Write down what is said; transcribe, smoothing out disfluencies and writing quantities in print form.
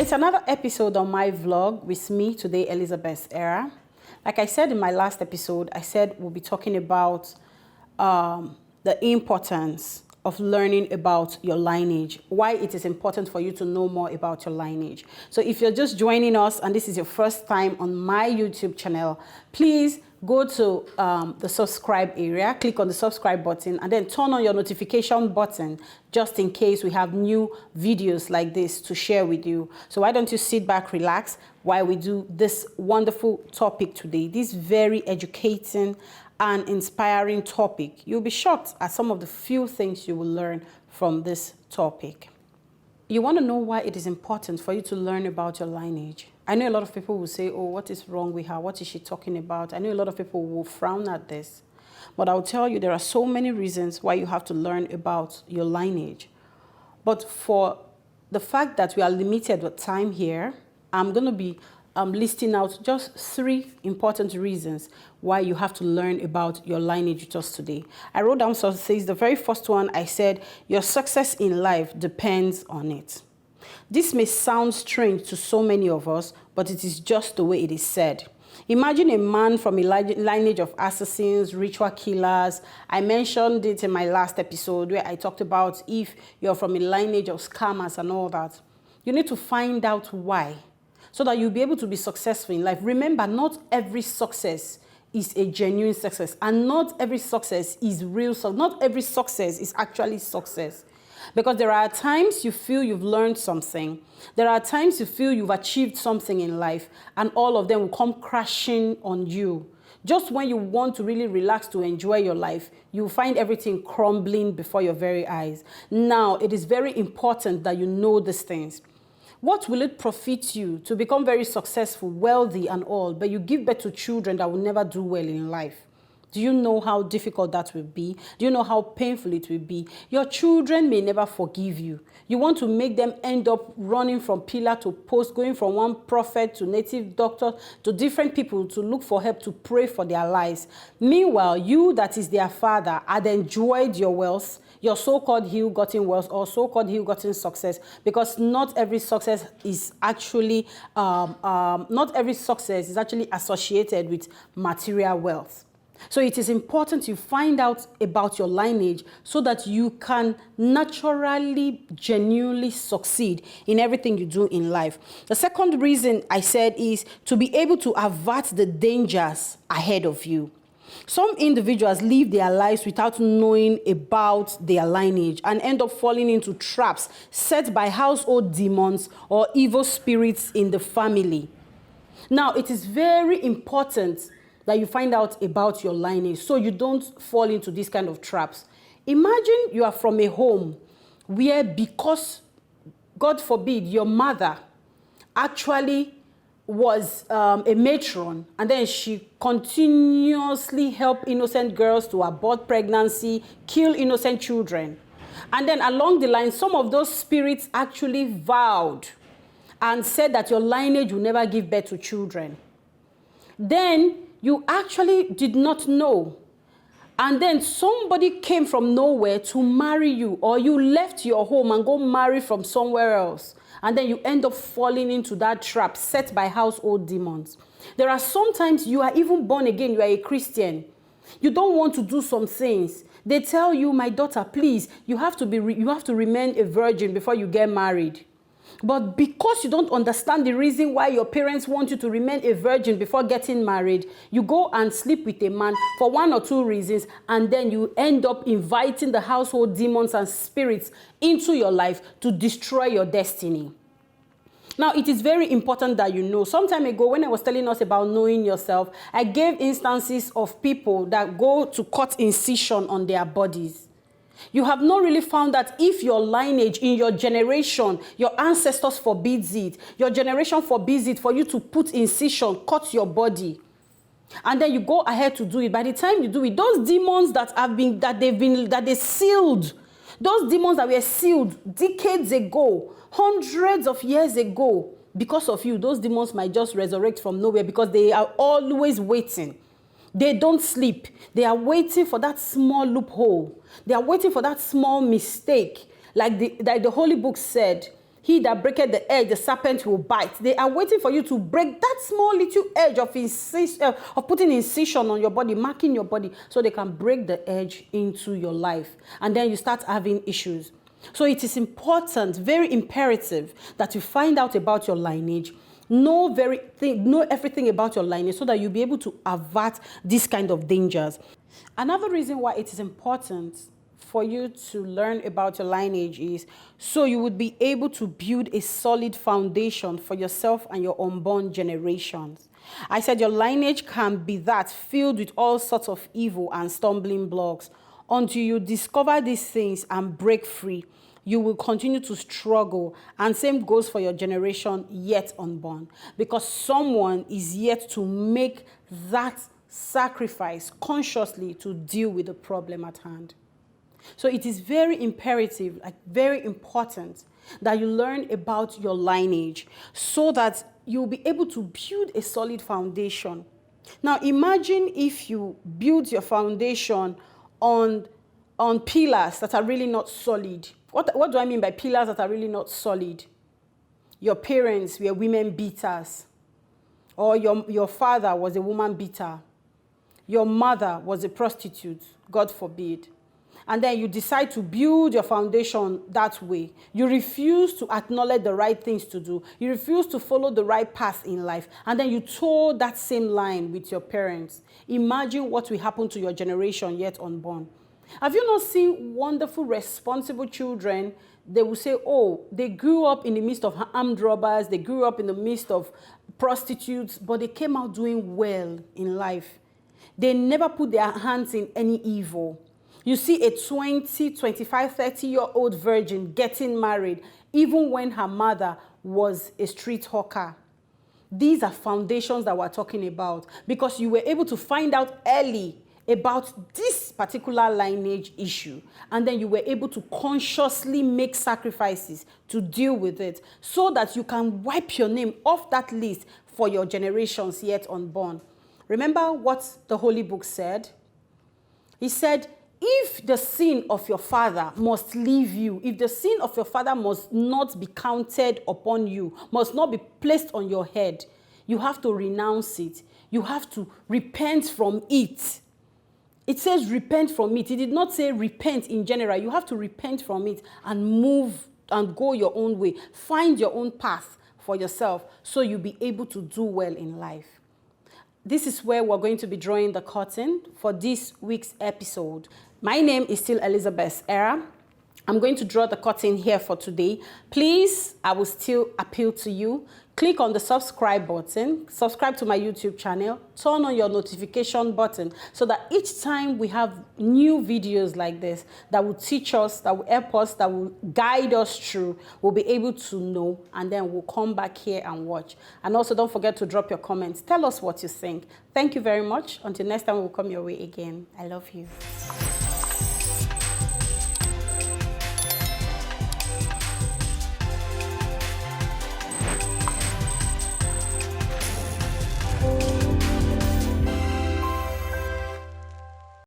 It's another episode on my vlog with me today, Elizabeth Era. Like I said in my last episode, I said we'll be talking about the importance of learning about your lineage, why it is important for you to know more about your lineage. So if you're just joining us and this is your first time on my YouTube channel, please go to the subscribe area, click on the subscribe button, and then turn on your notification button just in case we have new videos like this to share with you. So why don't you sit back, relax, while we do this wonderful topic today, this very educating and inspiring topic. You'll be shocked at some of the few things you will learn from this topic. You want to know why it is important for you to learn about your lineage. I know a lot of people will say, oh, what is wrong with her? What is she talking about? I know a lot of people will frown at this. But I'll tell you, there are so many reasons why you have to learn about your lineage. But for the fact that we are limited with time here, I'm going to be listing out just 3 important reasons why you have to learn about your lineage with us today. I wrote down some things. The very first one, I said, your success in life depends on it. This may sound strange to so many of us, but it is just the way it is said. Imagine a man from a lineage of assassins, ritual killers. I mentioned it in my last episode where I talked about if you're from a lineage of scammers and all that. You need to find out why, so that you'll be able to be successful in life. Remember, not every success is a genuine success, and not every success is real. So not every success is actually success. Because there are times you feel you've learned something. There are times you feel you've achieved something in life, and all of them will come crashing on you. Just when you want to really relax to enjoy your life, you find everything crumbling before your very eyes. Now, it is very important that you know these things. What will it profit you to become very successful, wealthy and all, but you give birth to children that will never do well in life? Do you know how difficult that will be? Do you know how painful it will be? Your children may never forgive you. You want to make them end up running from pillar to post, going from one prophet to native doctor to different people to look for help, to pray for their lives. Meanwhile, you that is their father had enjoyed your wealth, your so-called ill-gotten wealth or so-called ill-gotten success, because not every success is actually associated with material wealth. So it is important you find out about your lineage so that you can naturally, genuinely succeed in everything you do in life. The second reason I said is to be able to avert the dangers ahead of you. Some individuals live their lives without knowing about their lineage and end up falling into traps set by household demons or evil spirits in the family. Now, it is very important that you find out about your lineage so you don't fall into these kind of traps. Imagine you are from a home where, because, God forbid, your mother actually was a matron, and then she continuously helped innocent girls to abort pregnancy, kill innocent children. And then along the line, some of those spirits actually vowed and said that your lineage will never give birth to children. Then you actually did not know. And then somebody came from nowhere to marry you, or you left your home and go marry from somewhere else. And then you end up falling into that trap set by household demons. There are sometimes you are even born again, you are a Christian. You don't want to do some things. They tell you, my daughter, please, you have to remain a virgin before you get married. But because you don't understand the reason why your parents want you to remain a virgin before getting married, you go and sleep with a man for 1 or 2 reasons, and then you end up inviting the household demons and spirits into your life to destroy your destiny. Now, it is very important that you know. Some time ago, when I was telling us about knowing yourself, I gave instances of people that go to cut incision on their bodies. You have not really found that if your lineage in your generation, your ancestors forbids it, your generation forbids it for you to put incision, cut your body, and then you go ahead to do it. By the time you do it, those demons that they sealed, those demons that were sealed decades ago, hundreds of years ago, because of you, those demons might just resurrect from nowhere, because they are always waiting. They don't sleep. They are waiting for that small loophole. They are waiting for that small mistake. Like the Holy Book said, He that breaketh the edge, the serpent will bite. They are waiting for you to break that small little edge of putting incision on your body, marking your body, so they can break the edge into your life. And then you start having issues. So it is important, very imperative, that you find out about your lineage, know everything about your lineage, so that you'll be able to avert these kind of dangers. Another reason why it is important for you to learn about your lineage is so you would be able to build a solid foundation for yourself and your unborn generations. I said your lineage can be that filled with all sorts of evil and stumbling blocks. Until you discover these things and break free, you will continue to struggle. And same goes for your generation yet unborn, because someone is yet to make that sacrifice consciously to deal with the problem at hand. So it is very imperative, like very important, that you learn about your lineage so that you'll be able to build a solid foundation. Now imagine if you build your foundation on pillars that are really not solid. What do I mean by pillars that are really not solid? Your parents were women beaters, or your father was a woman beater. Your mother was a prostitute, God forbid. And then you decide to build your foundation that way. You refuse to acknowledge the right things to do. You refuse to follow the right path in life. And then you toe that same line with your parents. Imagine what will happen to your generation yet unborn. Have you not seen wonderful, responsible children? They will say, oh, they grew up in the midst of armed robbers. They grew up in the midst of prostitutes, but they came out doing well in life. They never put their hands in any evil. You see a 20, 25, 30-year-old virgin getting married, even when her mother was a street hawker. These are foundations that we're talking about, because you were able to find out early about this particular lineage issue, and then you were able to consciously make sacrifices to deal with it, so that you can wipe your name off that list for your generations yet unborn. Remember what the Holy Book said? He said, if the sin of your father must leave you, if the sin of your father must not be counted upon you, must not be placed on your head, you have to renounce it. You have to repent from it. It says repent from it. It did not say repent in general. You have to repent from it and move and go your own way. Find your own path for yourself so you'll be able to do well in life. This is where we're going to be drawing the curtain for this week's episode. My name is still Elizabeth Era. I'm going to draw the curtain here for today. Please, I will still appeal to you. Click on the subscribe button, subscribe to my YouTube channel, turn on your notification button so that each time we have new videos like this that will teach us, that will help us, that will guide us through, we'll be able to know, and then we'll come back here and watch. And also don't forget to drop your comments. Tell us what you think. Thank you very much. Until next time, we'll come your way again. I love you.